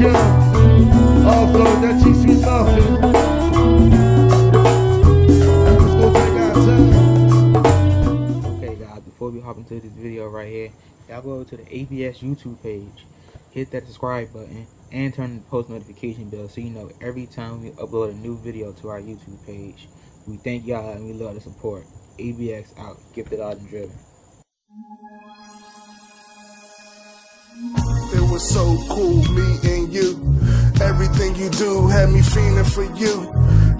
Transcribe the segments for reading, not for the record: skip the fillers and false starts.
Offload that cheese sweet muffin. Let's go take our time. Okay guys, before we hop into this video right here, y'all go over to the ABX YouTube page, hit that subscribe button, and turn the post notification bell so you know every time we upload a new video to our YouTube page. We thank y'all and we love the support. ABX out, gifted, out, and driven. It was so cool meeting you. Everything you do had me feeling for you.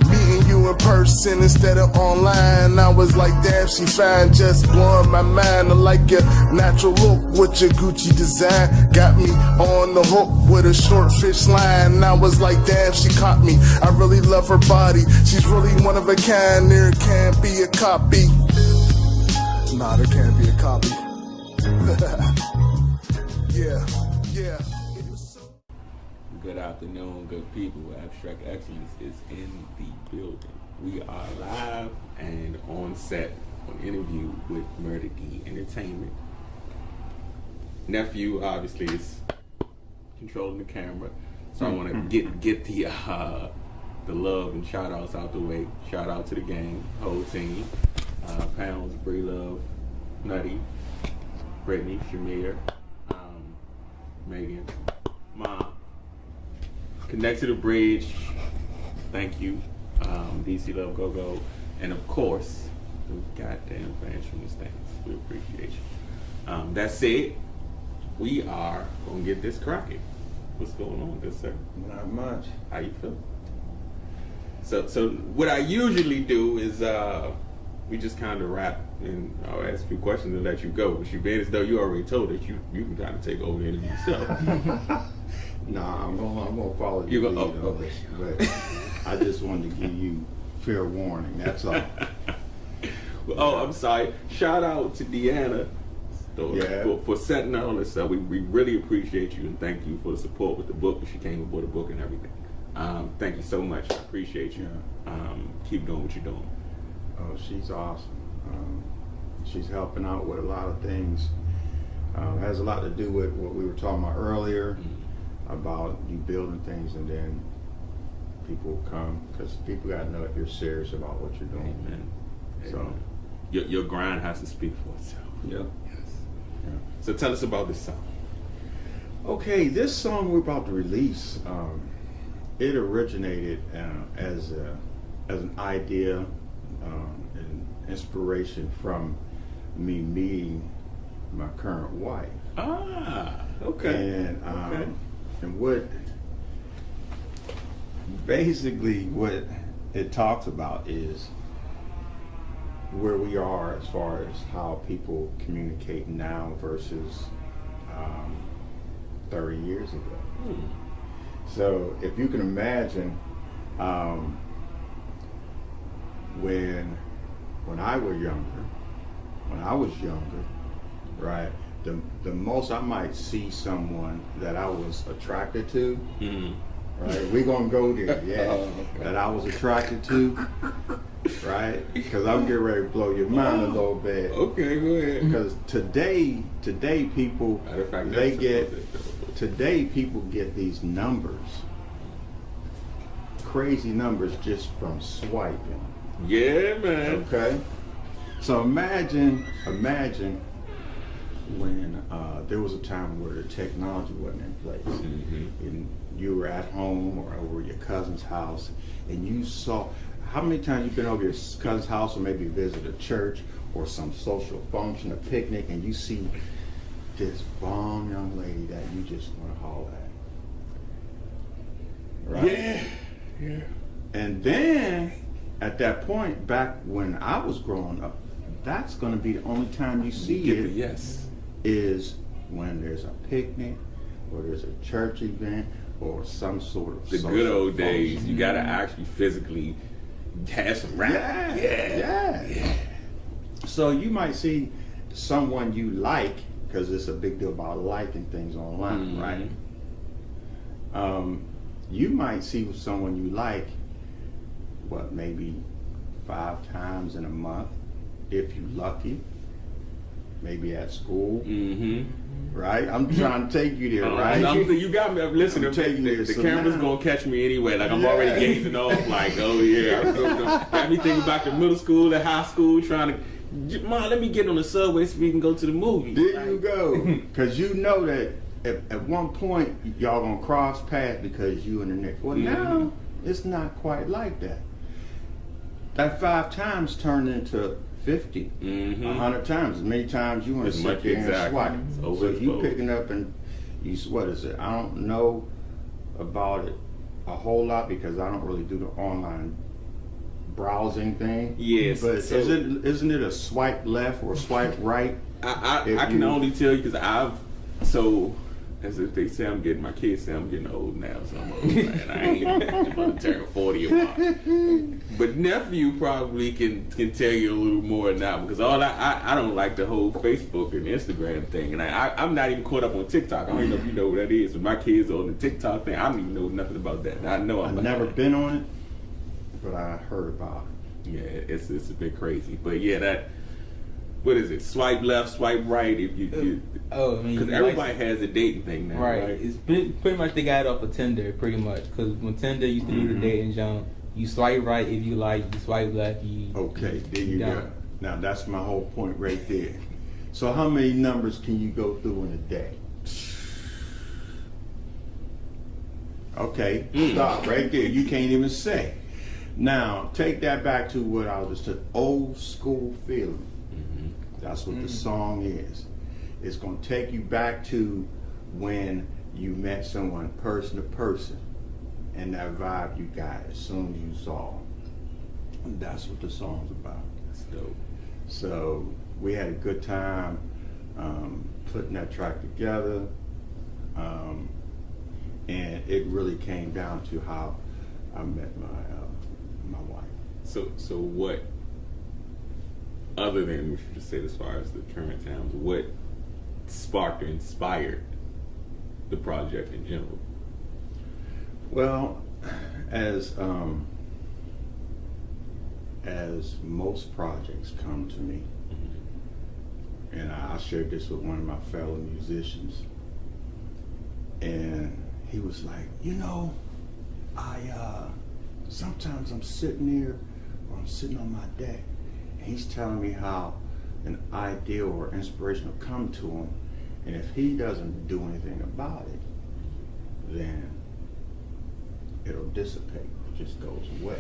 Meeting you in person instead of online, I was like, damn, she fine, just blowing my mind. I like your natural look with your Gucci design. Got me on the hook with a short fish line. I was like, damn, she caught me. I really love her body. She's really one of a kind. There can't be a copy. Nah, there can't be a copy. Yeah. Good afternoon, good people. Abstrakt Xcilence is in the building. We are live and on set on interview with Mert Dee Entertainment. Nephew obviously is controlling the camera, so I want to get the love and shout outs out the way. Shout out to the gang, whole team, Pounds, Bree Love, Nutty, Brittany, Shamir, Megan, Mom. Connect to the Bridge, thank you, DC Love Go Go, and of course, the goddamn fans from the stands. We appreciate you. That said, we are gonna get this cracking. What's going on, good sir? Not much. How you feel? So what I usually do is we just kind of wrap and I'll ask a few questions and let you go. But you being as though you already told us, you can kind of take over the interview yourself. Nah, I'm gonna follow You you. go. Oh, okay. But I just wanted to give you fair warning. That's all. Oh, I'm sorry. Shout out to Deanna for setting all this up. We really appreciate you and thank you for the support with the book. She came aboard the book and everything. Thank you so much. I appreciate you. Keep doing what you're doing. Oh, she's awesome. She's helping out with a lot of things. Has a lot to do with what we were talking about earlier. About you building things and then people come, because people got to know if you're serious about what you're doing. Amen. So your grind has to speak for itself. Yep. Yes. Yeah. So tell us about this song. Okay, this song we're about to release, it originated as an idea, an inspiration from me meeting my current wife. Ah, okay. And what basically what it talks about is where we are as far as how people communicate now versus 30 years ago. So if you can imagine when I was younger, right? The most I might see someone that I was attracted to, right? We're gonna go there, yeah. Okay. That I was attracted to, right? Because I'm getting ready to blow your mind a little bit. Okay, go ahead. Because today people people get these numbers, crazy numbers just from swiping. Yeah, man. Okay. So imagine when there was a time where the technology wasn't in place, and you were at home or over your cousin's house, and you saw, how many times you've been over your cousin's house or maybe visit a church or some social function, a picnic, and you see this bomb young lady that you just want to holler at, right? Yeah. And then at that point, back when I was growing up, that's going to be the only time you see it. Yes. Is when there's a picnic or there's a church event or some sort of the good old days. You gotta actually physically have some rap. Yeah. So you might see someone you like, because it's a big deal about liking things online, right? You might see someone you like, maybe 5 times in a month, if you're lucky. maybe at school, Mm-hmm. right? I'm trying to take you there, right? You got me. Listen, I'm taking you the there. So camera's now- gonna catch me anyway. Like I'm Yeah. already gazing off. Like, oh yeah, got me thinking about the middle school, the high school, trying to. Mom, let me get on the subway so we can go to the movie. There you go. Because you know that at one point y'all gonna cross paths because you in the next. Well, now it's not quite like that. That 5 times turned into 50, 100 times. As many times you want to As sit much- there exactly. and swipe. It's So overexposed. you picking up and you, what is it? I don't know about it a whole lot because I don't really do the online browsing thing. Yes, But so- isn't it a swipe left or swipe right? I can only tell you because as if they say, my kids say I'm getting old now, so I'm old, man. I ain't about to turn 40 or what. But nephew probably can tell you a little more now because I don't like the whole Facebook and Instagram thing, and I'm not even caught up on TikTok. I don't even know if you know what that is. But my kids are on the TikTok thing. I don't even know nothing about that. I know I've never been on it, but I heard about it. Yeah, it's a bit crazy, but yeah, that. What is it? Swipe left, swipe right. If you Oh, I mean, because everybody has a dating thing now, right. right? It's pretty much they got it off of Tinder, pretty much. Because when Tinder used to be the dating jump, you swipe right if you like, you swipe left, you. Okay, there you go. done. Now that's my whole point right there. So how many numbers can you go through in a day? Okay, stop right there. You can't even say. Now take that back to what I was just old school feeling. That's what the song is. It's going to take you back to when you met someone person to person and that vibe you got as soon as you saw them. And that's what the song's about. That's dope. So we had a good time putting that track together, and it really came down to how I met my wife. So what? Other than we should just say as far as the current times, what sparked or inspired the project in general? Well, as most projects come to me, and I shared this with one of my fellow musicians, and he was like, sometimes I'm sitting there or I'm sitting on my deck, and he's telling me how an idea or inspiration will come to him, and if he doesn't do anything about it, then it'll dissipate. It just goes away.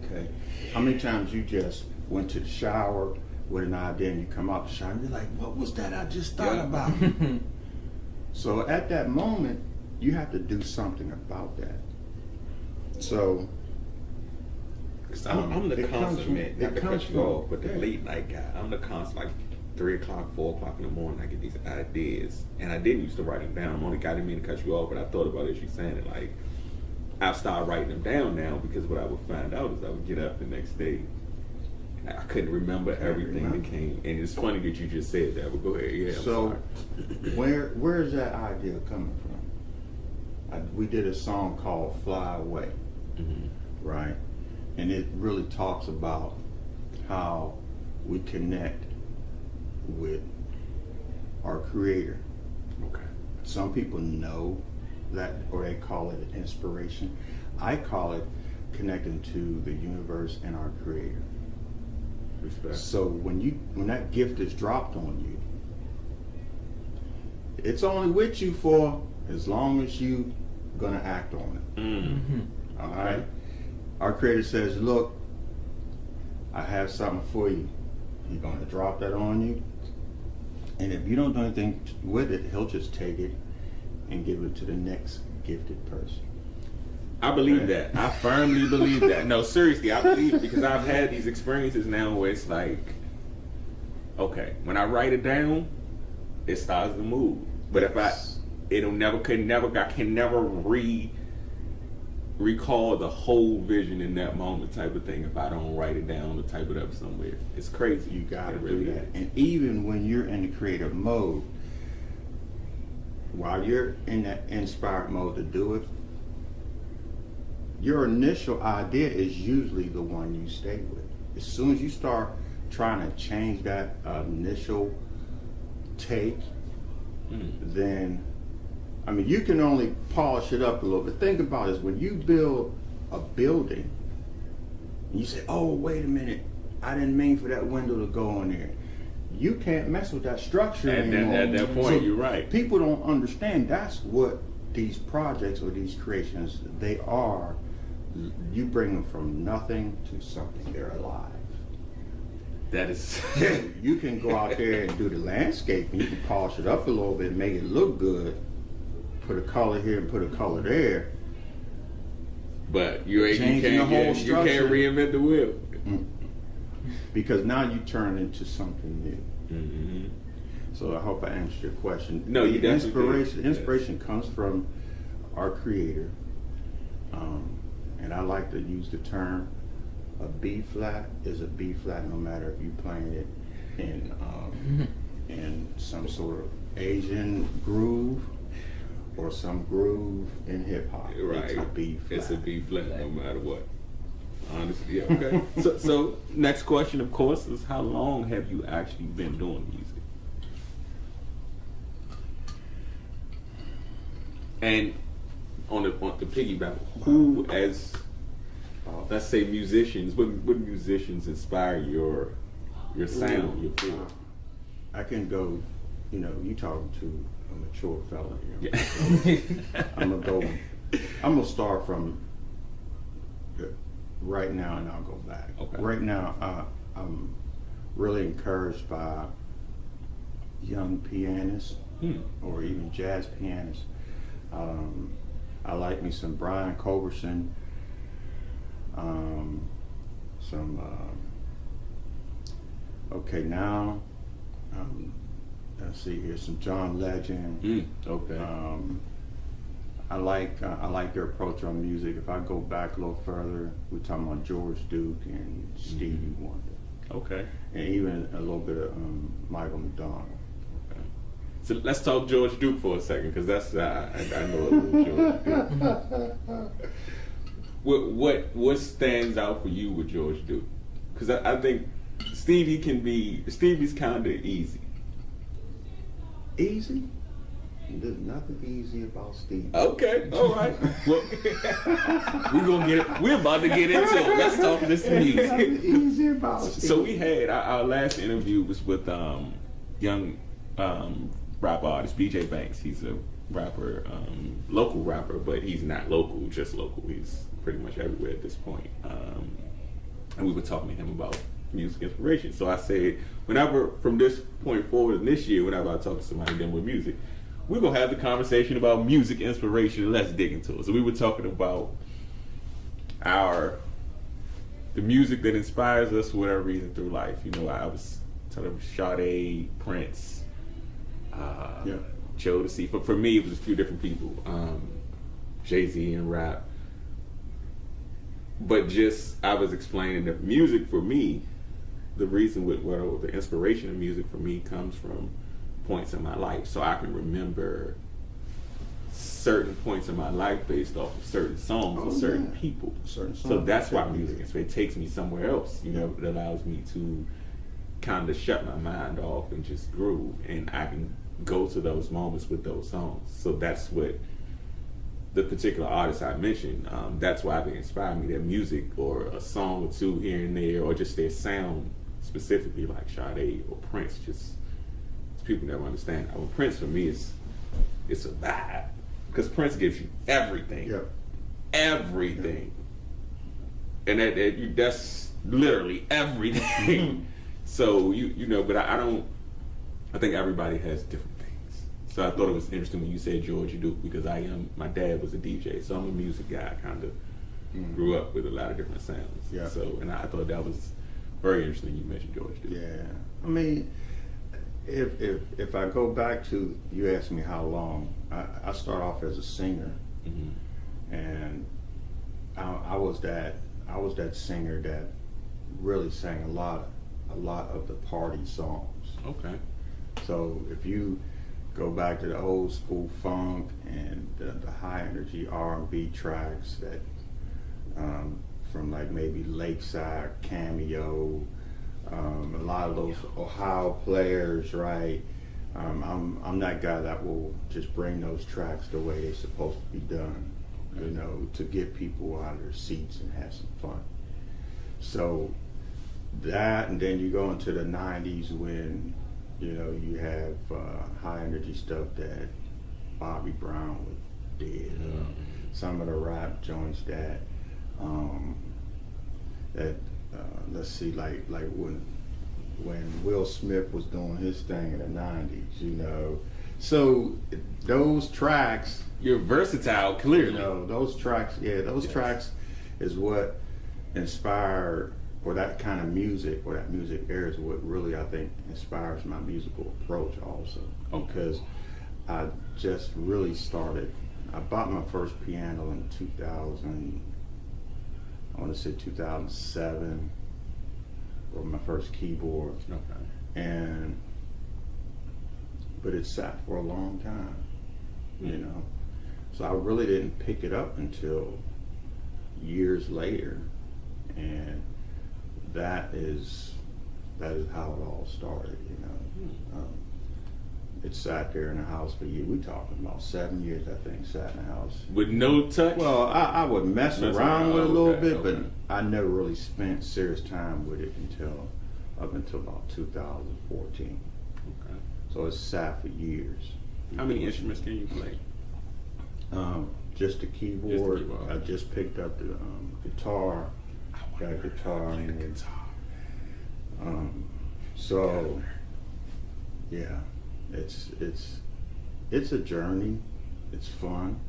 Okay? How many times you just went to the shower with an idea and you come out the shower and you're like, what was that I just thought about? So at that moment, you have to do something about that. So I'm the it comes constant from- man, it not to comes cut you from- off, but the yeah. late night guy. I'm the constant, like 3 o'clock, 4 o'clock in the morning, I get these ideas. And I didn't used to write them down. I'm only got me to cut you off, but I thought about it as you saying it. Like, I've started writing them down now because what I would find out is I would get up the next day and I couldn't remember everything that came. And it's funny that you just said that, but go ahead. Yeah, I'm So, sorry. where is that idea coming from? We did a song called Fly Away, right? And it really talks about how we connect with our Creator. Okay. Some people know that, or they call it inspiration. I call it connecting to the universe and our Creator. Respect. So when that gift is dropped on you, it's only with you for as long as you gonna act on it. All right. Our Creator says, "Look, I have something for you. He's gonna drop that on you, and if you don't do anything with it, He'll just take it and give it to the next gifted person." I believe that. I firmly believe that. No, seriously, I believe it because I've had these experiences now where it's like, okay, when I write it down, it starts to move. But if I can never recall the whole vision in that moment type of thing if I don't write it down or type it up somewhere. It's crazy. You gotta It do really that. is. And even when you're in the creative mode, while you're in that inspired mode to do it, your initial idea is usually the one you stay with. As soon as you start trying to change that initial take, then I mean, you can only polish it up a little bit. Think about this: when you build a building, you say, "Oh, wait a minute, I didn't mean for that window to go in there." You can't mess with that structure anymore. At that point, you're right. People don't understand that's what these projects or these creations, they are. You bring them from nothing to something. They're alive. That is. You can go out there and do the landscape, and you can polish it up a little bit, make it look good, put a color here and put a color there. But you Changing the can't whole you can't reinvent the wheel. Because now you turn into something new. Mm-hmm. So I hope I answered your question. No, you definitely did. Inspiration comes from our creator, and I like to use the term: a B flat is a B flat, no matter if you're playing it in some sort of Asian groove or some groove in hip hop. Right. It's a B flat. It's a B flat, no matter what. Honestly, yeah, okay. so next question, of course, is how long have you actually been doing music? And on the piggyback, who, as let's say musicians, what musicians inspire your sound, your feel? I can go, you talking to a mature fella here. Yeah. I'm gonna start from right now, and I'll go back. Okay. Right now, I'm really encouraged by young pianists or even jazz pianists. I like me some Brian Culberson, let's see here, some John Legend. Okay. I like their approach on music. If I go back a little further, we're talking about George Duke and Stevie Wonder. Okay. And even a little bit of Michael McDonald. Okay. So let's talk George Duke for a second, because that's I know a little George Duke. What stands out for you with George Duke? Because I think Stevie's kind of easy. Easy? There's nothing easy about Stevie. Okay, all right. Well, we're about to get into it. Let's talk this music. Nothing easy about Stevie. So we had our last interview was with young rap artist BJ Banks. He's a rapper, local rapper, but he's not local, just local. He's pretty much everywhere at this point. And we were talking to him about music inspiration. So I said, whenever from this point forward in this year, whenever I talk to somebody dealing with music, we're gonna have the conversation about music inspiration, and let's dig into it. So we were talking about the music that inspires us for whatever reason through life. I was talking about Sade, Prince, Jodeci. For me, it was a few different people, Jay-Z and rap. But I was explaining that music for me, the reason the inspiration of music for me comes from points in my life. So I can remember certain points in my life based off of certain songs or certain people. Certain songs. So that's why music it takes me somewhere else. It allows me to kind of shut my mind off and just groove, and I can go to those moments with those songs. So that's what the particular artist I mentioned, that's why they inspire me. Their music or a song or two here and there, or just their sound specifically, like Sade or Prince. Just people never understand. Prince for me it's a vibe, because Prince gives you everything, everything, and that's literally everything. So but I think everybody has different things. So I thought it was interesting when you said George Duke, because my dad was a DJ, so I'm a music guy. I kind of grew up with a lot of different sounds. Yeah. So, and I thought that was very interesting. You mentioned George Duke. Yeah. I mean, if I go back to, you asked me how long, I start off as a singer, and I was that singer that really sang a lot of the party songs. Okay. So if you go back to the old school funk and the high energy R&B tracks that from like maybe Lakeside, Cameo, a lot of those Ohio players, right? I'm that guy that will just bring those tracks the way they're supposed to be done, you know, to get people out of their seats and have some fun. So that, and then you go into the 90s when, you know, you have high energy stuff that Bobby Brown did, some of the rap joints that let's see, like when Will Smith was doing his thing in the 90s, you know. So those tracks, You're versatile, clearly. you know, those tracks is what inspired, or that kind of music, or that music era is what really, I think, inspires my musical approach also. Because I just really started, I bought my first piano in 2000, I want to say 2007, or my first keyboard. But it sat for a long time, you know. So I really didn't pick it up until years later, and that is how it all started, you know. It sat there in the house for years. We talking about 7 years, I think, sat in the house. With no touch? Well, I would mess around with it a little bit, okay. but I never really spent serious time with it up until about 2014. Okay. So it sat for years. How many instruments can you play? Just the keyboard. keyboard. I just picked up the guitar. Got a guitar in it. So yeah, it's a journey. It's fun.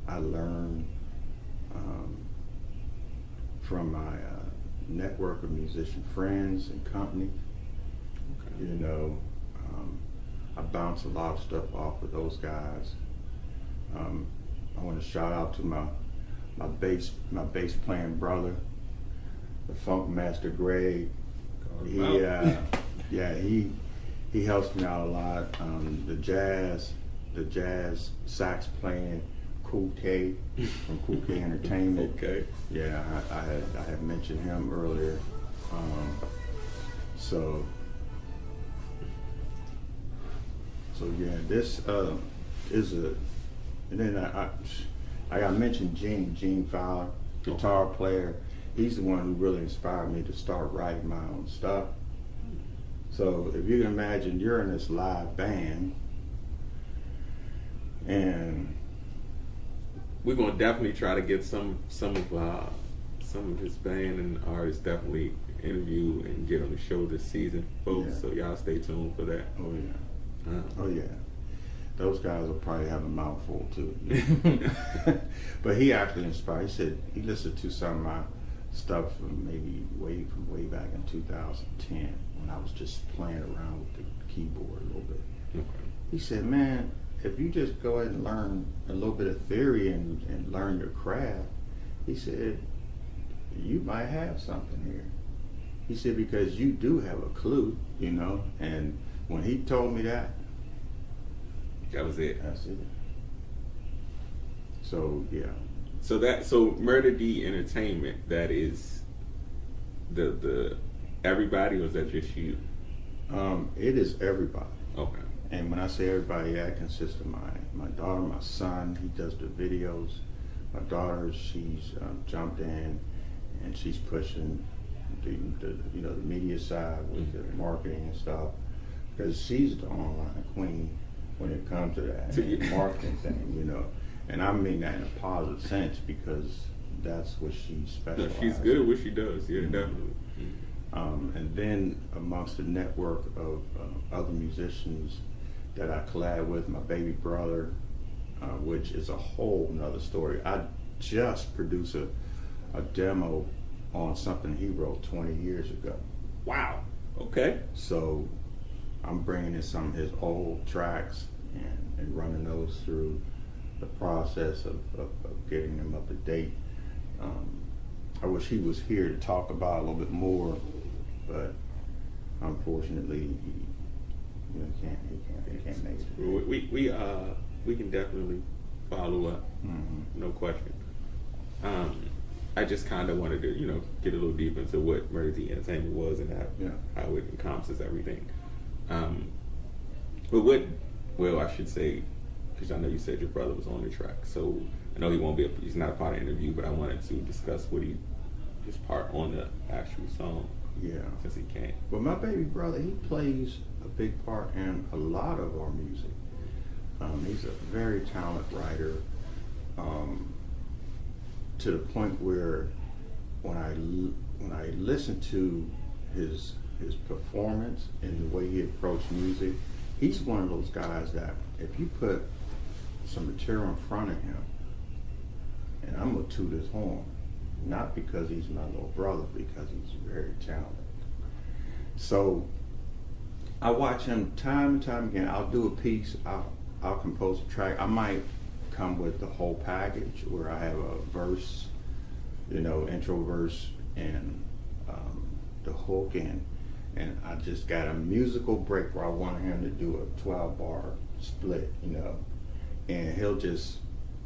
I learn from my network of musician friends and companies. Okay. You know, I bounce a lot of stuff off of those guys. I want to shout out to my bass playing brother, the Funk Master Greg. He helps me out a lot. The jazz sax playing Cool K from Cool K Entertainment. Okay. Yeah, I had mentioned him earlier. So yeah, this is a, and then I mentioned Gene Fowler, guitar player. He's the one who really inspired me to start writing my own stuff. So if you can imagine, you're in this live band, and We're gonna definitely try to get some of his band and artists definitely interview and get on the show this season, folks. Yeah. So y'all stay tuned for that. oh yeah, those guys will probably have a mouthful too. But he actually inspired. He said he listened to some of my stuff from way back in 2010 when I was just playing around with the keyboard a little bit. Okay. He said, man, if you just go ahead and learn a little bit of theory and learn your craft, he said, you might have something here. He said, because you do have a clue, you know, and when he told me that was it. that's it. So yeah. So Mert Dee Entertainment, that is the everybody, or is that just you? It is everybody. Okay. And when I say everybody, that consists of my daughter, my son. He does the videos. My daughter, she's jumped in, and she's pushing the media side with the marketing and stuff, because she's the online queen when it comes to that marketing thing, you know. And I mean that in a positive sense, because that's what she specializes. No, she's good at what she does. Yeah, definitely. And then amongst the network of other musicians that I collab with, my baby brother, which is a whole nother story. I just produced a demo on something he wrote 20 years ago. Wow. Okay. So I'm bringing in some of his old tracks and running those through the process of getting them up to date. I wish he was here to talk about it a little bit more, but unfortunately, he can't make it. We can definitely follow up. Mm-hmm. No question. I just kind of wanted to, get a little deep into what Mert Dee Entertainment was and how it encompasses everything. But I should say, because I know you said your brother was on the track, so I know he's not a part of the interview, but I wanted to discuss his part on the actual song. Yeah. Since he can't. Well, my baby brother, he plays a big part in a lot of our music. He's a very talented writer, to the point where when I listen to his performance and the way he approached music, he's one of those guys that if you put some material in front of him, and I'm gonna toot his horn, not because he's my little brother, because he's very talented. So I watch him time and time again. I'll do a piece, I'll compose a track. I might come with the whole package where I have a verse, intro verse, and the hook, and I just got a musical break where I want him to do a 12-bar split, and he'll just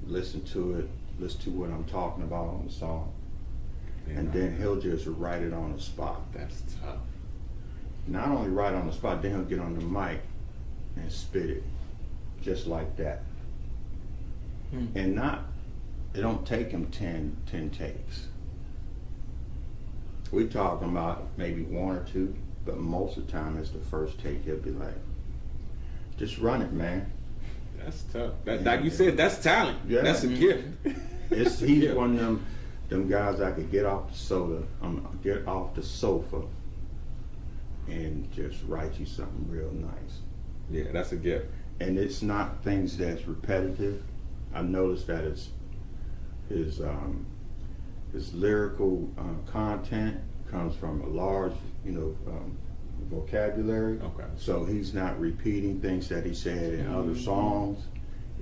listen to what I'm talking about on the song, and then he'll just write it on the spot. That's tough. Not only write on the spot, then he'll get on the mic and spit it just like that. And it don't take him 10 takes. We talking about maybe one or two, but most of the time it's the first take. He'll be like, just run it, man. That's tough. Like you said, that's talent. Yeah. That's a gift. He's one of them guys I could get off the sofa and just write you something real nice. Yeah, that's a gift. And it's not things that's repetitive. I've noticed that his lyrical content comes from a large, vocabulary. Okay. So he's not repeating things that he said in other songs.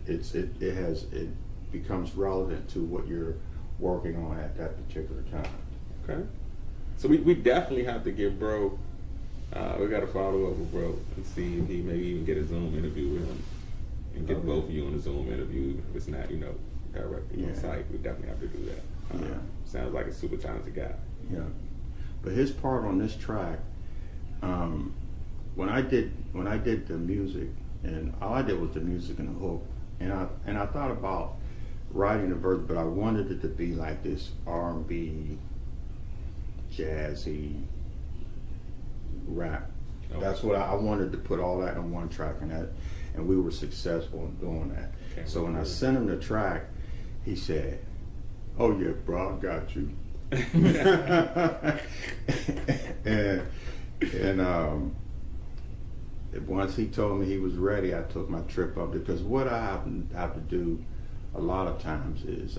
It becomes relevant to what you're working on at that particular time. Okay. So we definitely have to give bro. We got to follow up with bro and see if he maybe even get a Zoom interview with him and get both of you on a Zoom interview. If it's not, directly on site, we definitely have to do that. Sounds like a super talented guy. Yeah. But his part on this track, when I did the music, and all I did was the music and the hook, and I thought about writing the verse, but I wanted it to be like this R&B, jazzy rap. Okay. That's what I wanted to put all that on one track, and we were successful in doing that. Okay. So when I sent him the track, he said, "Oh yeah, bro, I got you." and once he told me he was ready, I took my trip up, because what I have to do a lot of times is,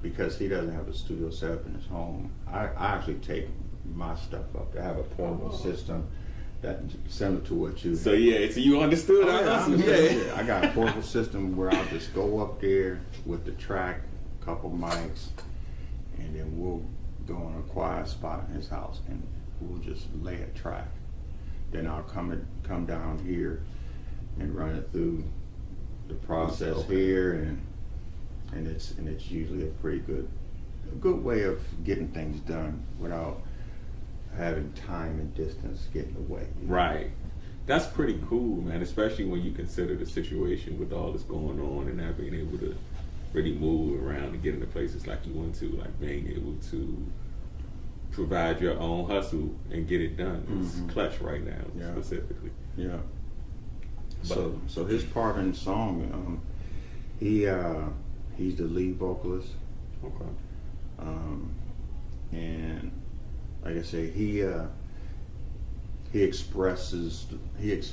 because he doesn't have a studio set up in his home, I actually take my stuff up. I have a portable system that similar to what you. So so you understood? Yeah, I got a portable system where I'll just go up there with the track, couple mics, and then we'll go on a quiet spot in his house and we'll just lay a track. Then I'll come down here and run it through the process here, and it's usually a pretty good way of getting things done without having time and distance getting away. Right. That's pretty cool, man, especially when you consider the situation with all this going on and not being able to really move around and get into places like you want to, like being able to provide your own hustle and get it done. It's clutch right now, specifically. Yeah. So his part in the song, he's the lead vocalist. Okay. And like I say, he expresses his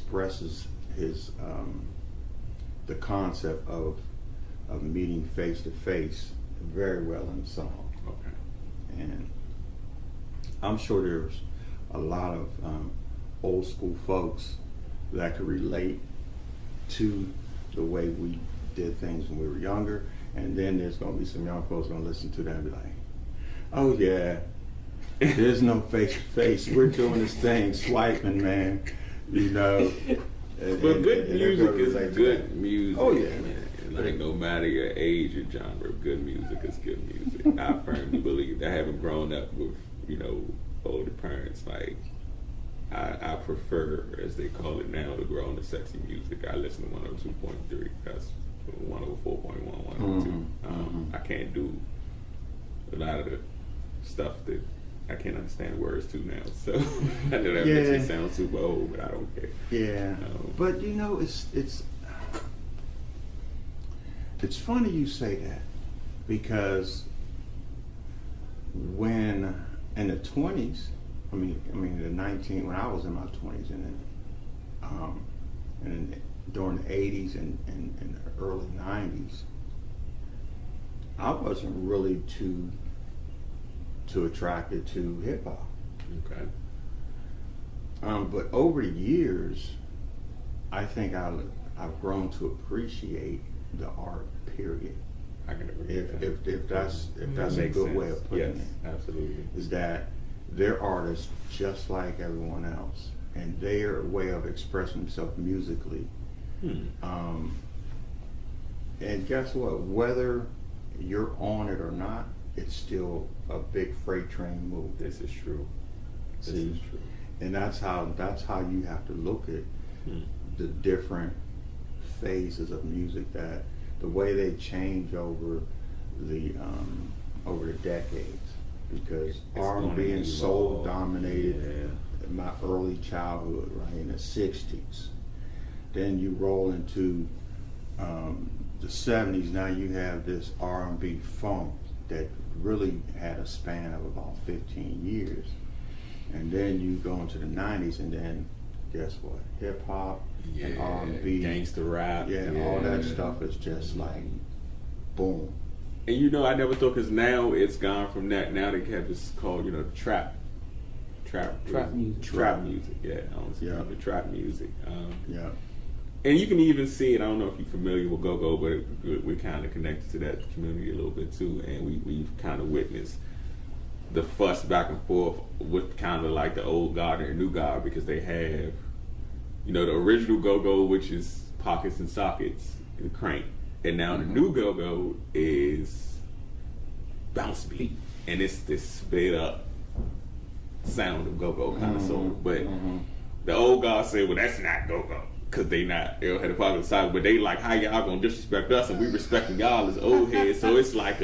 the concept of meeting face to face very well in the song. Okay. And I'm sure there's a lot of old school folks that could relate to the way we did things when we were younger, and then there's going to be some young folks going to listen to that and be like, "Oh yeah, there's no face to face. We're doing this thing swiping, man." But good music is good music. Oh yeah, man. Like, no matter your age or genre, good music is good music. I firmly believe that. Having grown up with, older parents, like, I prefer, as they call it now, to grow on the sexy music. I listen to 102.3. That's 104.1, 102. I can't do a lot of the stuff that I can't understand words to now. So I know that makes me sound super old, but I don't care. Yeah, but it's funny you say that, because when in the 20s, when I was in my 20s, and then during the 80s and the early 90s, I wasn't really too attracted to hip hop. Okay. But over the years, I think I've grown to appreciate the art. Period. I can agree. If that's a Makes good sense. way of putting Yes, it, absolutely. is that they're artists just like everyone else, and their way of expressing themselves musically. And guess what? Whether you're on it or not, it's still a big freight train move. This is true. This See? is true. And that's how you have to look at the different phases of music, that the way they change over the decades, because R&B and soul dominated in my early childhood, right, in the 60s. Then you roll into the 70s. Now you have this R&B funk that really had a span of about 15 years. And then you go into the 90s, and then guess what? Hip hop and R&B, gangster rap, all that stuff is just like boom. And I never thought, because now it's gone from that. Now they have this called, trap music. Trap music, yeah. I don't see the trap music. And you can even see it. I don't know if you're familiar with go-go, but we're kind of connected to that community a little bit too, and we've kind of witnessed the fuss back and forth with kind of like the old guard and the new guard, because they have, the original go-go, which is pockets and sockets, the crank, and now the new go-go is bounce beat, and it's this sped up sound of go-go kind of sort of. But the old guard said, well, that's not go-go, because they don't have the pocket and socket, but they like, how y'all gonna disrespect us, and we respecting y'all as old heads. So it's like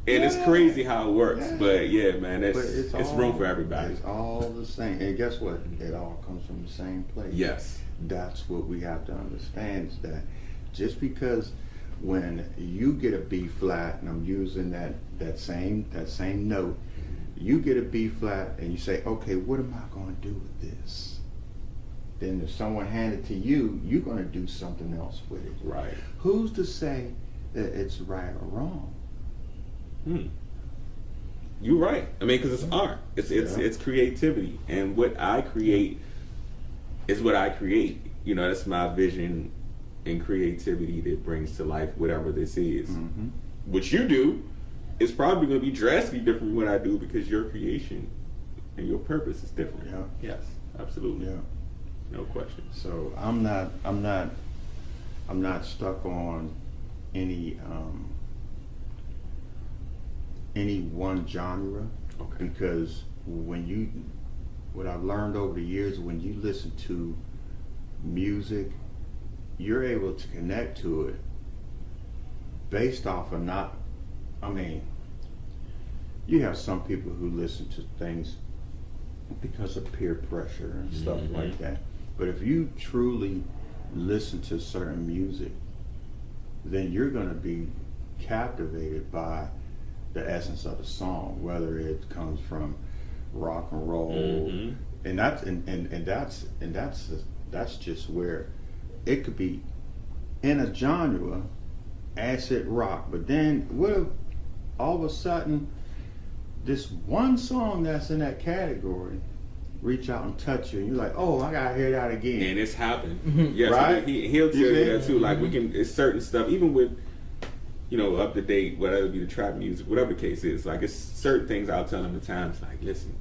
it's crazy how it works. But yeah, man, it's room for everybody. It's all the same. And guess what? It all comes from the same place. Yes. That's what we have to understand, is that just because when you get a B flat, and I'm using that same note, you get a B flat and you say, okay, what am I going to do with this? Then if someone hands it to you, you're going to do something else with it. Right. Who's to say that it's right or wrong? You're right. I mean, because it's art. It's creativity, and what I create is what I create. That's my vision and creativity that brings to life whatever this is. What you do is probably going to be drastically different from what I do, because your creation and your purpose is different. Yes, absolutely. No question. So I'm not stuck on any one genre, because what I've learned over the years, when you listen to music, you're able to connect to it based off of you have some people who listen to things because of peer pressure and stuff like that. But if you truly listen to certain music, then you're going to be captivated by the essence of the song, whether it comes from rock and roll, and that's just where it could be in a genre, acid rock. But then what if all of a sudden this one song that's in that category reach out and touch you, and you're like, oh, I gotta hear that again. And it's happened. Yes, right? He'll tell you that too. Like, it's certain stuff, even with up to date, whatever it be, the trap music, whatever the case is. Like, it's certain things I'll tell him at times. Like, listen,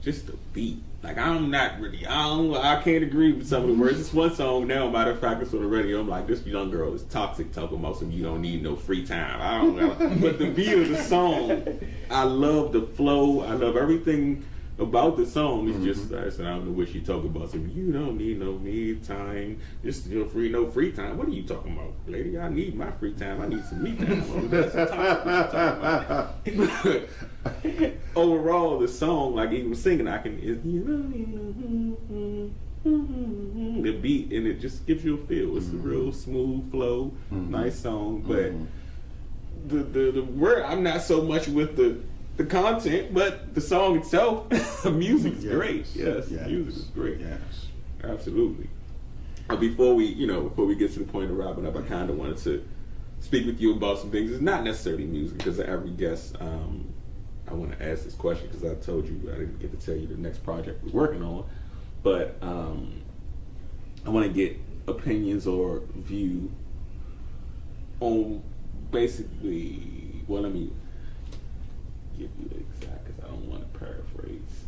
just the beat. Like I can't agree with some of the words. This one song now, matter of fact, it's on the radio. I'm like, this young girl is toxic, talking about some you don't need no free time. I don't know, but the beat of the song, I love the flow. I love everything about the song. It's just I don't know what she talking about. Some you don't need no me time. Just no free time. What are you talking about, lady? I need my free time. I need some me time. That's toxic what you talking about. Overall, the song, like even singing, I can the beat, and it just gives you a feel. It's a real smooth flow, nice song. But the word, I'm not so much with the content, but the song itself, the music is great. Yes, music is great. Yes, absolutely. Before we get to the point of wrapping up, I kind of wanted to speak with you about some things. It's not necessarily music, because every guest, I want to ask this question because I told you I didn't get to tell you the next project we're working on, but I want to get opinions or view on basically. Well, let me give you the exact, because I don't want to paraphrase.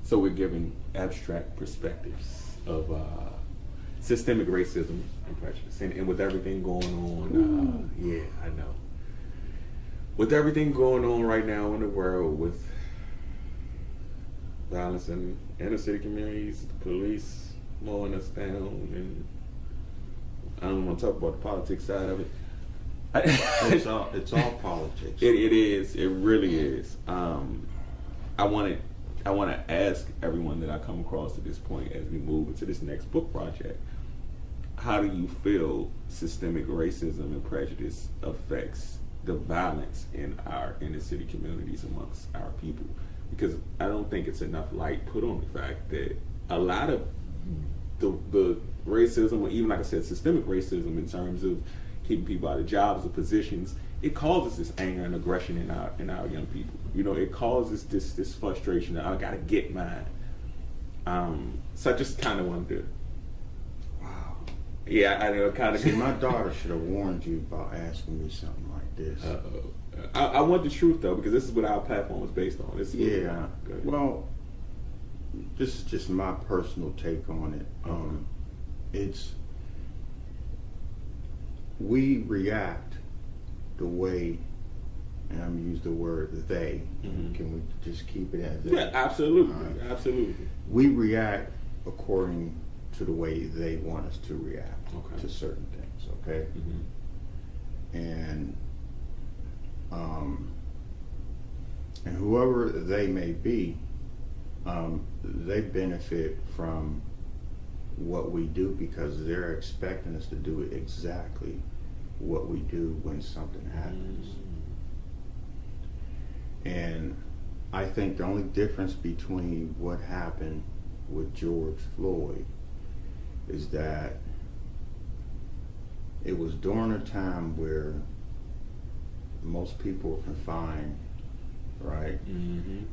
So we're giving abstract perspectives of systemic racism and prejudice, and with everything going on, yeah, I know. With everything going on right now in the world, with violence in inner city communities, the police mowing us down, and I don't want to talk about the politics side of it. it's all politics. It is. It really is. I want to ask everyone that I come across at this point as we move into this next book project. How do you feel systemic racism and prejudice affects the violence in our inner city communities amongst our people? Because I don't think it's enough light put on the fact that a lot of the racism, or even like I said, systemic racism in terms of keeping people out of jobs or positions, it causes this anger and aggression in our young people. You know, it causes this frustration that I gotta get mine. So I just kind of wanted to. Wow. Yeah, I know. Kind of. See, my daughter should have warned you about asking me something like this. I want the truth though, because this is what our platform is based on. This is Well, this is just my personal take on it. We react the way, and I'm gonna use the word they. Can we just keep it as that? Yeah, absolutely, absolutely. We react according to the way they want us to react to certain things. Okay, and whoever they may be, they benefit from what we do because they're expecting us to do exactly what we do when something happens. And I think the only difference between what happened with George Floyd is that it was during a time where most people were confined, right?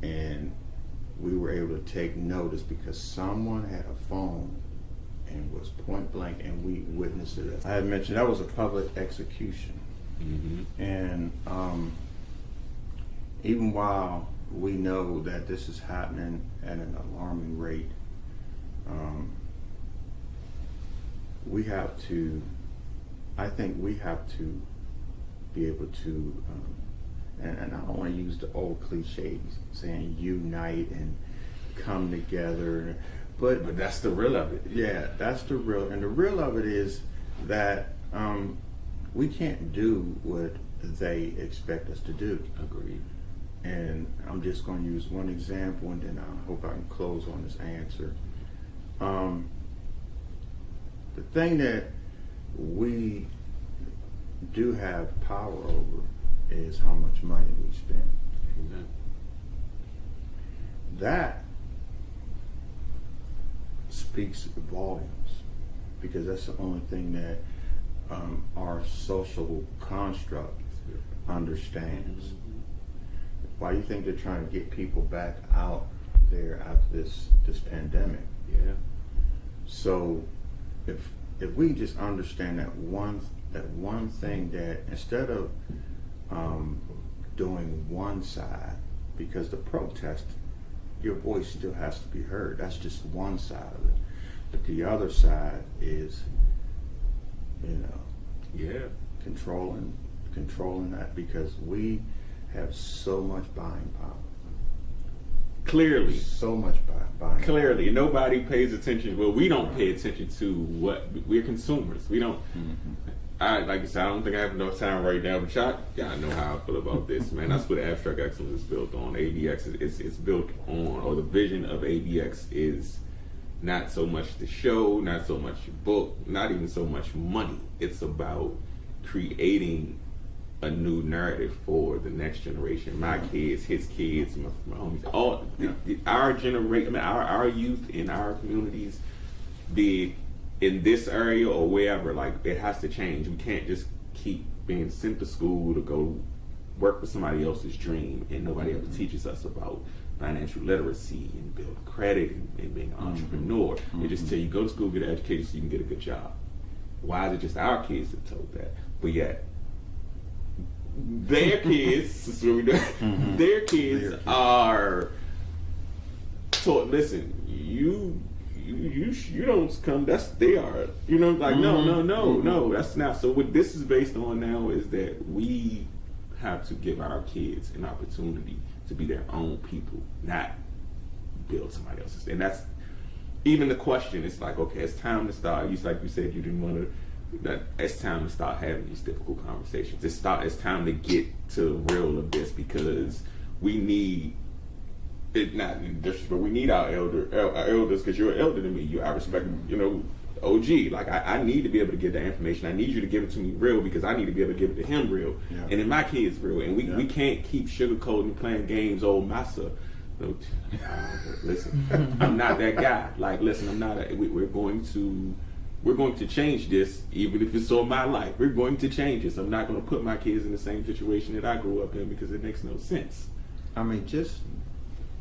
And we were able to take notice because someone had a phone and was point blank, and we witnessed it. I had mentioned that was a public execution. And even while we know that this is happening at an alarming rate, I think we have to be able to, and I don't want to use the old cliches saying unite and come together, but that's the real of it. Yeah, that's the real, and the real of it is that we can't do what they expect us to do. Agreed. And I'm just going to use one example, and then I hope I can close on this answer. The thing that we do have power over is how much money we spend. That speaks volumes, because that's the only thing that our social construct understands. Why do you think they're trying to get people back out there after this pandemic? Yeah. So if we just understand that one thing, that instead of doing one side, because the protest, your voice still has to be heard. That's just one side of it. But the other side is, Yeah. controlling that, because we have so much buying power. Clearly. So much buying Clearly, nobody pays attention. Well, we don't pay attention to what we're consumers. We don't. Like you said, I don't think I have enough time right now, but y'all know how I feel about this, man. That's what Abstrakt Xcilence is built on. ABX is built on, or the vision of ABX is not so much the show, not so much your book, not even so much money. It's about creating a new narrative for the next generation. My kids, his kids, my homies, all our generation, our youth in our communities, be it in this area or wherever, like, it has to change. We can't just keep being sent to school to go work for somebody else's dream, and nobody ever teaches us about financial literacy and building credit and being an entrepreneur. They just tell you, go to school, get an education so you can get a good job. Why is it just our kids that told that? But yet, their kids, this is what we do. Their kids are taught, listen, you don't come, that's they are. No, that's not. So what this is based on now is that we have to give our kids an opportunity to be their own people, not build somebody else's. And that's even the question. It's like, okay, it's time to start. Like you said, you didn't want to. That it's time to start having these difficult conversations. It's time to get to the real of this, because we need it. Not in disrespect, but we need our elders, because you're elder than me. I respect, OG. Like, I need to be able to get that information. I need you to give it to me real, because I need to be able to give it to him real, and then my kids real. And we can't keep sugarcoating and playing games. Oh, massa. Listen, I'm not that guy. Like, listen, I'm not. We're going to change this, even if it's all my life. We're going to change this. I'm not going to put my kids in the same situation that I grew up in, because it makes no sense. I mean, just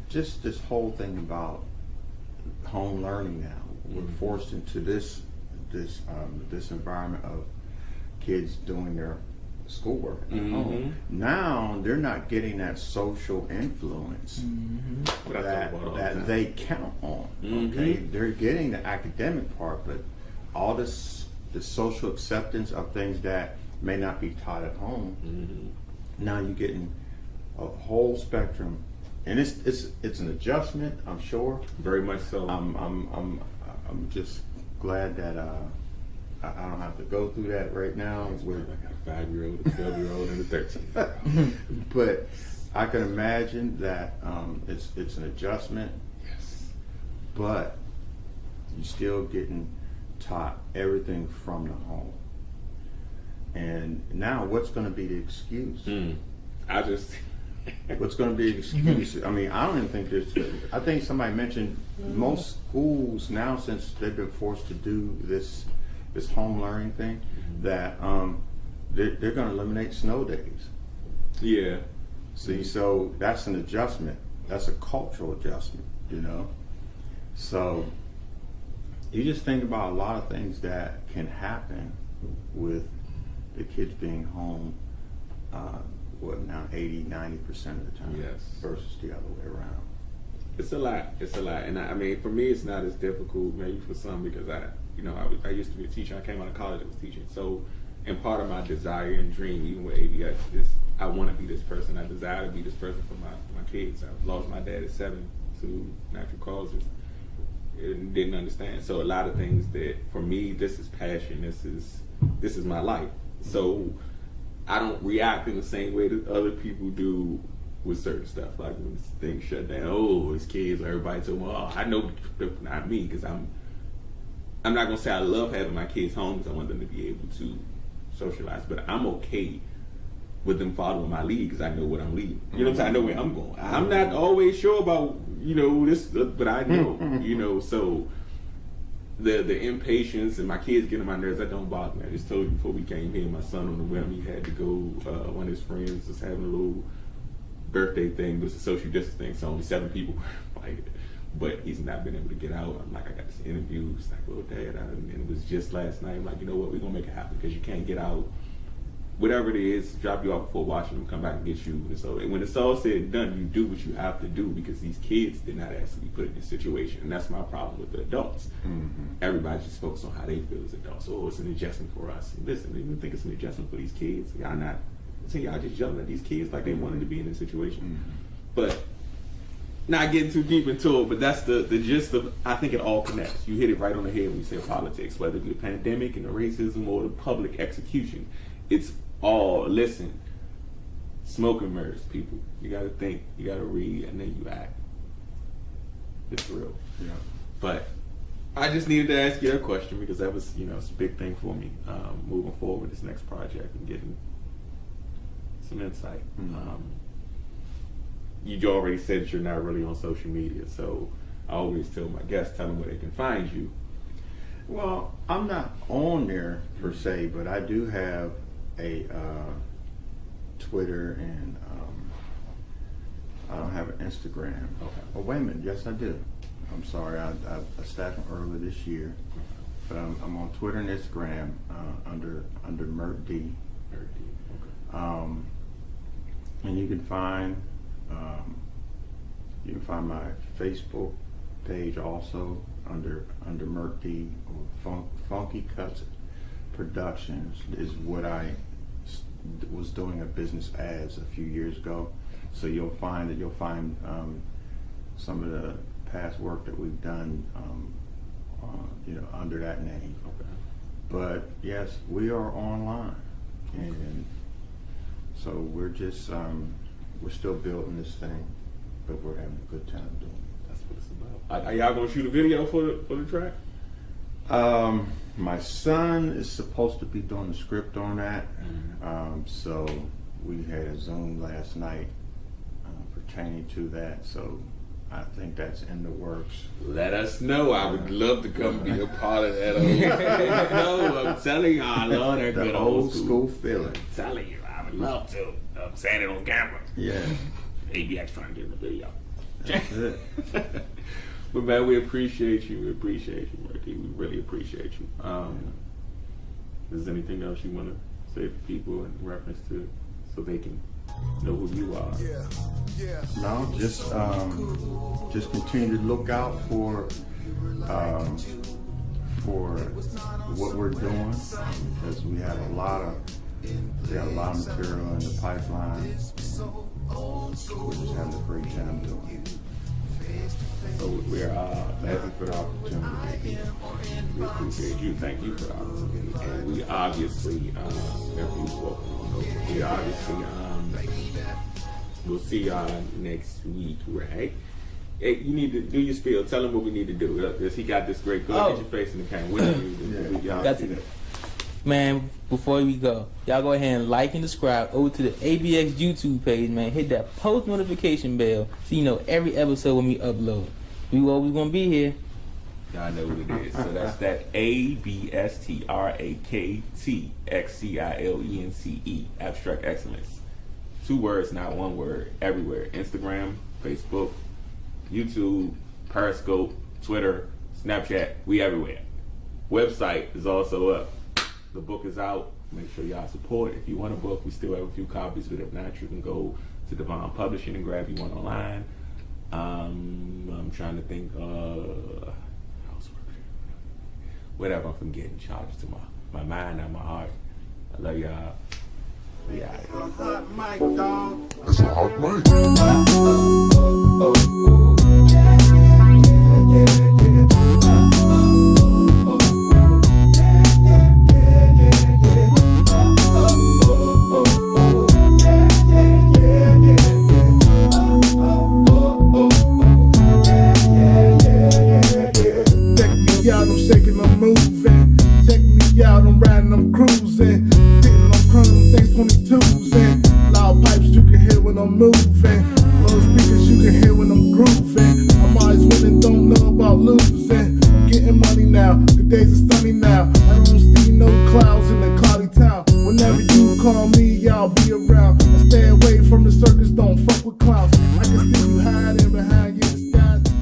this whole thing about home learning now. We're forced into this environment of kids doing their schoolwork at home. Now they're not getting that social influence that they count on. Okay, they're getting the academic part, but all the social acceptance of things that may not be taught at home. Now you're getting a whole spectrum, and it's an adjustment, I'm sure. Very much so. I'm just glad that I don't have to go through that right now. I got a 5-year-old, a 12-year-old, and a 13-year-old. But I can imagine that it's an adjustment. Yes. But you're still getting taught everything from the home. And now, what's going to be the excuse? What's going to be the excuse? I mean, I don't even think there's. I think somebody mentioned most schools now, since they've been forced to do this home learning thing, that they're going to eliminate snow days. Yeah. See, so that's an adjustment. That's a cultural adjustment, So you just think about a lot of things that can happen with the kids being home, now 80-90% of the time, versus the other way around. It's a lot. And I mean, for me, it's not as difficult, maybe for some, because I used to be a teacher. I came out of college, I was teaching. So, and part of my desire and dream, even with ABX, is I want to be this person. I desire to be this person for my kids. I lost my dad at 7 to natural causes. And didn't understand. So a lot of things that, for me, this is passion. This is my life. So I don't react in the same way that other people do with certain stuff. Like when things shut down, his kids, or everybody told me, I know, not me, because I'm not gonna say I love having my kids home, because I want them to be able to socialize. But I'm okay with them following my lead, because I know what I'm leading. You know what I'm saying? I know where I'm going. I'm not always sure about this, but I know. So the impatience and my kids getting on my nerves, that don't bother me. I just told you before we came here, my son on the whim, he had to go. One of his friends was having a little birthday thing, but it's a social distance thing, so only 7 people were invited. But he's not been able to get out. I'm like, I got this interview. It's like, Dad, and it was just last night. I'm like, you know what? We're gonna make it happen, because you can't get out whatever it is, drop you off before Washington, come back and get you. And so when it's all said and done, you do what you have to do because these kids did not ask to be put in this situation. And that's my problem with the adults. Everybody just focus on how they feel as adults. Oh, it's an adjustment for us. Listen, you don't think it's an adjustment for these kids? Y'all not. So y'all just yelling at these kids like they wanted to be in this situation. But not getting too deep into it, but that's the gist of, I think it all connects. You hit it right on the head when you say politics, whether it be the pandemic and the racism or the public execution. It's all, listen, smoke and mirrors, people. You gotta think, you gotta read, and then you act. It's real. Yeah. But I just needed to ask you that question because that was, it's a big thing for me moving forward with this next project and getting some insight. You already said that you're not really on social media, so I always tell my guests, tell them where they can find you. Well, I'm not on there per se, but I do have a Twitter and I don't have an Instagram. Okay. Oh, wait a minute. Yes, I do. I'm sorry. I started earlier this year, but I'm on Twitter and Instagram under Mert Dee. Mert Dee. Okay. And you can find my Facebook page also under Mert Dee, or Funky Cuts Productions is what I was doing a business as a few years ago. So you'll find some of the past work that we've done, under that name. Okay. But yes, we are online, and so we're just we're still building this thing, but we're having a good time doing it. That's what it's about. Are y'all gonna shoot a video for the track? My son is supposed to be doing the script on that. So we had a Zoom last night pertaining to that. So I think that's in the works. Let us know. I would love to come be a part of that. No, I'm telling you, I love that The good old school feeling. I'm telling you, I would love to. I'm saying it on camera. Yeah, ABX trying to get in the video. that's it. But man, we appreciate you. We appreciate you, Mert Dee. We really appreciate you. Is there anything else you want to say to people in reference to, so they can know who you are? No, just continue to look out for what we're doing, because we have a lot of material in the pipeline. We're just having a great time doing it. So we're thank you for the opportunity. We appreciate you. Thank you for the opportunity. And we obviously, we'll see y'all next week, right? Hey, you need to do your spiel. Tell him what we need to do. Because he got this great. Go get your face in the camera. What do you do? Y'all Got see to- that? Man, before we go, y'all go ahead and like and subscribe over to the ABX YouTube page, man. Hit that post notification bell so you know every episode when we upload. We always gonna be here. Y'all know what it is. So that's that ABSTRAKT Abstrakt Xcilence. 2 words, not 1 word. Everywhere. Instagram, Facebook, YouTube, Periscope, Twitter, Snapchat. We everywhere. Website is also up. The book is out. Make sure y'all support it. If you want a book, we still have a few copies, but if not, you can go to Divine Publishing and grab you one online. I'm trying to think. Whatever I'm forgetting. Charges to my mind, not my heart. I love y'all. We out. Hot mic, dog. That's a hot mic.